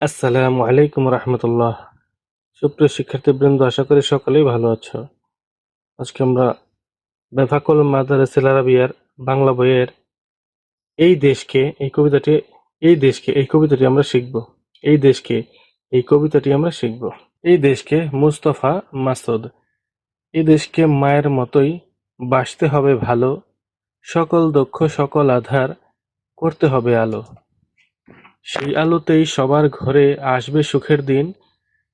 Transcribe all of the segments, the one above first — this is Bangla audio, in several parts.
আসসালামু আলাইকুম রহমতুল্লাহ। সুপ্রিয় শিক্ষার্থীবৃন্দ, আশা করি সকলেই ভালো আছো। আজকে আমরা বেফাকুল মাদারিসিল আরাবিয়ার বাংলা বইয়ের এই দেশকে এই কবিতাটি আমরা শিখব। এই দেশকে এই কবিতাটি আমরা শিখব। এই দেশকে মুস্তফা মাসুদ। এই দেশকে মায়ের মতোই বাসতে হবে ভালো, সকল দুঃখ সকল আধার করতে হবে আলো। সেই আলোতেই সবার ঘরে আসবে সুখের দিন,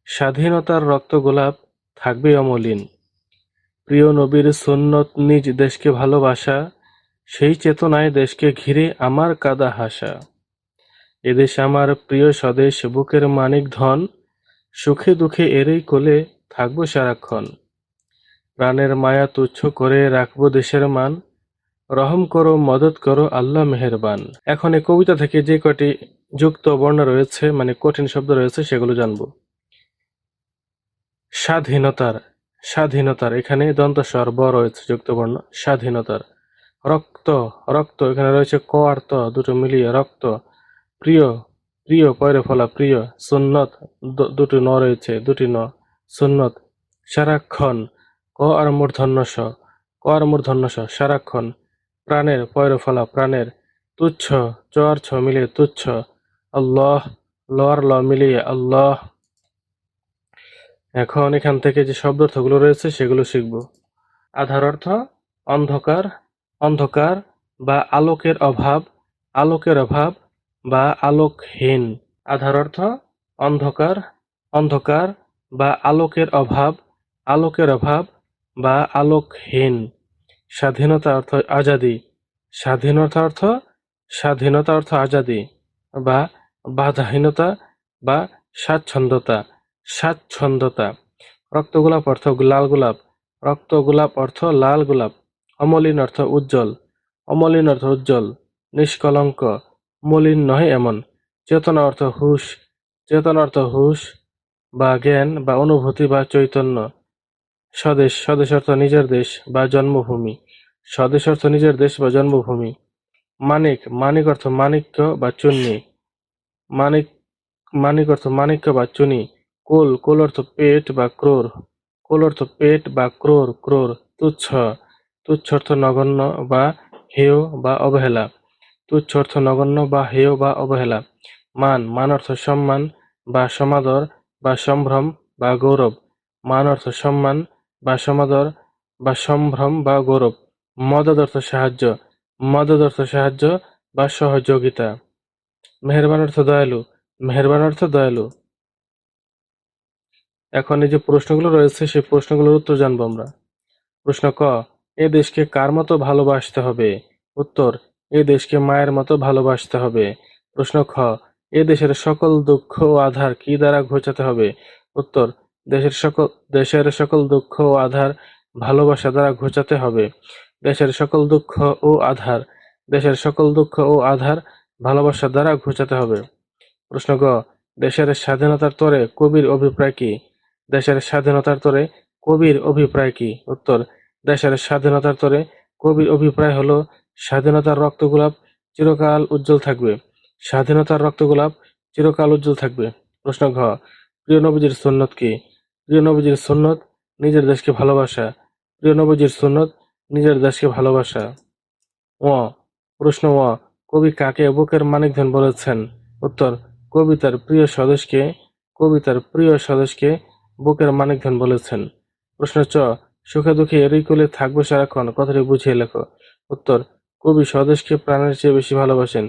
স্বাধীনতার রক্তগোলাপ থাকবে অমলিন। প্রিয় নবীর সুন্নত নিজ দেশকে ভালোবাসা, সেই চেতনায় দেশকে ঘিরে আমার কাদা হাসা। এদেশ আমার প্রিয় স্বদেশ, বুকের মানিক ধন, সুখে দুঃখে এরই কোলে থাকবো সারাক্ষণ। প্রাণের মায়া তুচ্ছ করে রাখবো দেশের মান, রহম করো মদত করো আল্লাহ মেহেরবান। এখন এই কবিতা থেকে যে কটি যুক্ত বর্ণ রয়েছে, মানে কঠিন শব্দ রয়েছে, সেগুলো জানবো। স্বাধীনতার স্বাধীনতার এখানে দন্ত স্বর ব রয়েছে যুক্ত বর্ণ। স্বাধীনতার। রক্ত রক্ত এখানে রয়েছে ক আর ত দুটো মিলিয়ে রক্ত। প্রিয় প্রিয় পয়রে ফলা প্রিয়। সুন্নত দুটো ন রয়েছে, দুটি ন। সুন্নত। সারাক্ষণ ক আর মূর্ধন্য স, ক আর মূর্ধন্য স সারাক্ষণ। প্রাণের পয়রে ফলা প্রাণের। তুচ্ছ চ আর ছ মিলিয়ে তুচ্ছ। আল্লাহ ল আর ল মিলিয়ে আল্লাহ। এখন এখান থেকে যে শব্দার্থগুলো রয়েছে সেগুলো শিখব। আধার অর্থ অন্ধকার, অন্ধকার বা আলোকের অভাব, আলোকের অভাব বা আলোকহীন। আধার অর্থ অন্ধকার, অন্ধকার বা আলোকের অভাব, আলোকের অভাব বা আলোকহীন। স্বাধীনতা অর্থ আজাদি, স্বাধীনতা অর্থ স্বাধীনতা অর্থ আজাদি বা বাধাহীনতা বা স্বাচ্ছন্দ্যতা, স্বাচ্ছন্দ্যতা। রক্তগোলাপ অর্থ লাল গোলাপ, রক্তগোলাপ অর্থ লাল গোলাপ। অমলিন অর্থ উজ্জ্বল, অমলিন অর্থ উজ্জ্বল। নিষ্কলঙ্ক, মলিন নহে এমন। চেতনা অর্থ হুঁশ, চেতনা অর্থ হুঁশ বা জ্ঞান বা অনুভূতি বা চৈতন্য। স্বদেশ, স্বদেশ অর্থ নিজের দেশ বা জন্মভূমি, স্বদেশ অর্থ নিজের দেশ বা জন্মভূমি। মানিক, মানিক অর্থ মাণিক্য বা চুন্নি, মানিক মানিক অর্থ মাণিক্য বা চুনি। কুল, কুল অর্থ পেট বা ক্রোর, কুল অর্থ পেট বা ক্রোর, ক্রোর। তুচ্ছ, তুচ্ছ অর্থ নগণ্য বা হেয় বা অবহেলা, তুচ্ছ অর্থ নগণ্য বা হেয় বা অবহেলা। মান, মান অর্থ সম্মান বা সমাদর বা সম্ভ্রম বা গৌরব, মান অর্থ সম্মান বা সমাদর বা সম্ভ্রম বা গৌরব। মদদ অর্থ সাহায্য, মদদ অর্থ সাহায্য বা সহযোগিতা। মেহেরবান অর্থ দয়ালু, মেহেরবান অর্থ দয়ালু। এখন এই যে প্রশ্নগুলো রয়েছে সেই প্রশ্নগুলোর উত্তর জানবো আমরা। প্রশ্ন ক, এ দেশকে কার মতো ভালোবাসতে হবে? উত্তর, এ দেশকে মায়ের মতো ভালোবাসতে হবে। প্রশ্ন খ, এ দেশের সকল দুঃখ ও আধার কি দ্বারা ঘোচাতে হবে? উত্তর, দেশের সকল দুঃখ ও আধার ভালোবাসা দ্বারা ঘোচাতে হবে। দেশের সকল দুঃখ ও আধার, দেশের সকল দুঃখ ও আধার ভালোবাসা দ্বারা ঘোচাতে হবে। প্রশ্ন গ, দেশের স্বাধীনতার তরে কবির অভিপ্রায় কি? দেশের স্বাধীনতার তরে কবির অভিপ্রায় কি? উত্তর, দেশের স্বাধীনতার তরে কবির অভিপ্রায় হলো স্বাধীনতার রক্তগোলাপ চিরকাল উজ্জ্বল থাকবে, স্বাধীনতার রক্তগোলাপ চিরকাল উজ্জ্বল থাকবে। প্রশ্ন ঘ, প্রিয় নবীজির সুন্নত কি? প্রিয় নবীজির সুন্নত নিজের দেশকে ভালোবাসা, প্রিয় নবীজির সুন্নত নিজের দেশকে ভালোবাসা। ও, প্রশ্ন ও, কবি কাকে বুকের মানিকধন বলেছেন? উত্তর, কবিতার প্রিয় স্বদেশকে বুকের মানিকধন বলেছেন। প্রশ্ন চ, সুখে দুঃখে এরই কোলে থাকবো সারাক্ষণ কথাটি বুঝিয়ে লেখো। উত্তর, কবি স্বদেশকে প্রাণের চেয়ে বেশি ভালোবাসেন,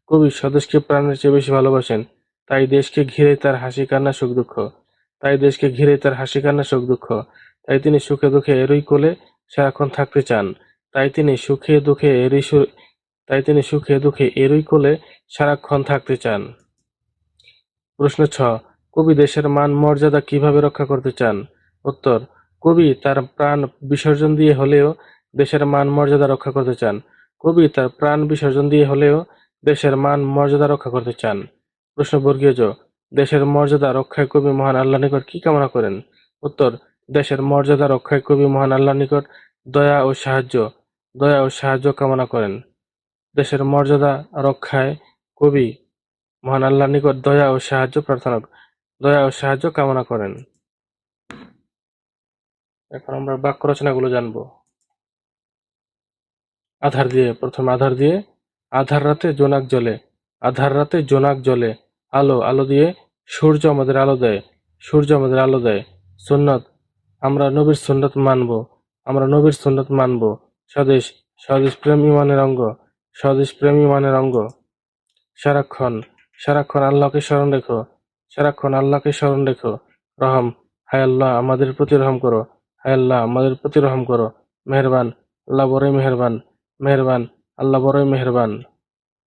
কবি স্বদেশকে প্রাণের চেয়ে বেশি ভালোবাসেন। তাই দেশকে ঘিরে তার হাসি কান্না সুখ দুঃখ, তাই দেশকে ঘিরে তার হাসি কান্না সুখ দুঃখ। তাই তিনি সুখে দুঃখে এরই কোলে সারাক্ষণ থাকতে চান, তাই তিনি সুখে দুঃখে তাই তিনি সুখে দুঃখে এরই কোলে সারাক্ষণ থাকতে চান। প্রশ্ন ছ, কবি দেশের মান মর্যাদা কিভাবে রক্ষা করতে চান? উত্তর, কবি তার প্রাণ বিসর্জন দিয়ে হলেও দেশের মান মর্যাদা রক্ষা করতে চান, কবি তার প্রাণ বিসর্জন দিয়ে হলেও দেশের মান মর্যাদা রক্ষা করতে চান। প্রশ্ন বর্গীয় জ, দেশের মর্যাদা রক্ষায় কবি মহান আল্লাহ নিকট কি কামনা করেন? উত্তর, দেশের মর্যাদা রক্ষায় কবি মহান আল্লাহ নিকট দয়া ও সাহায্য, দয়া ও সাহায্য কামনা করেন। দেশের মর্যাদা রক্ষায় কবি মহান আল্লাহর নিকট দয়া ও সাহায্য কামনা করেন। এখন আমরা বাক্য রচনাগুলো জানবো। আধার দিয়ে, প্রথমে আধার দিয়ে, আধার রাতে জোনাক জ্বলে, আধার রাতে জোনাক জ্বলে, আলো, আলো দিয়ে সূর্য আমাদের আলো দেয়, সূর্য আমাদের আলো দেয়। সুন্নত, আমরা নবীর সুন্নত মানবো, আমরা নবীর সুন্নত মানবো। স্বদেশ, স্বদেশ প্রেম ইমানের অঙ্গ, স্বদেশ প্রেম ইমানের অঙ্গ। সারাক্ষণ, সারাক্ষণ আল্লাহকে স্মরণ রেখো, সারাক্ষণ আল্লাহকে স্মরণ রেখো। রহম, হায় আল্লাহ আমাদের প্রতি রহম করো, হায় আল্লাহ আমাদের প্রতি রহম করো। মেহেরবান, আল্লাহ বড়ই মেহেরবান, মেহেরবান, আল্লাহ বড়ই মেহেরবান।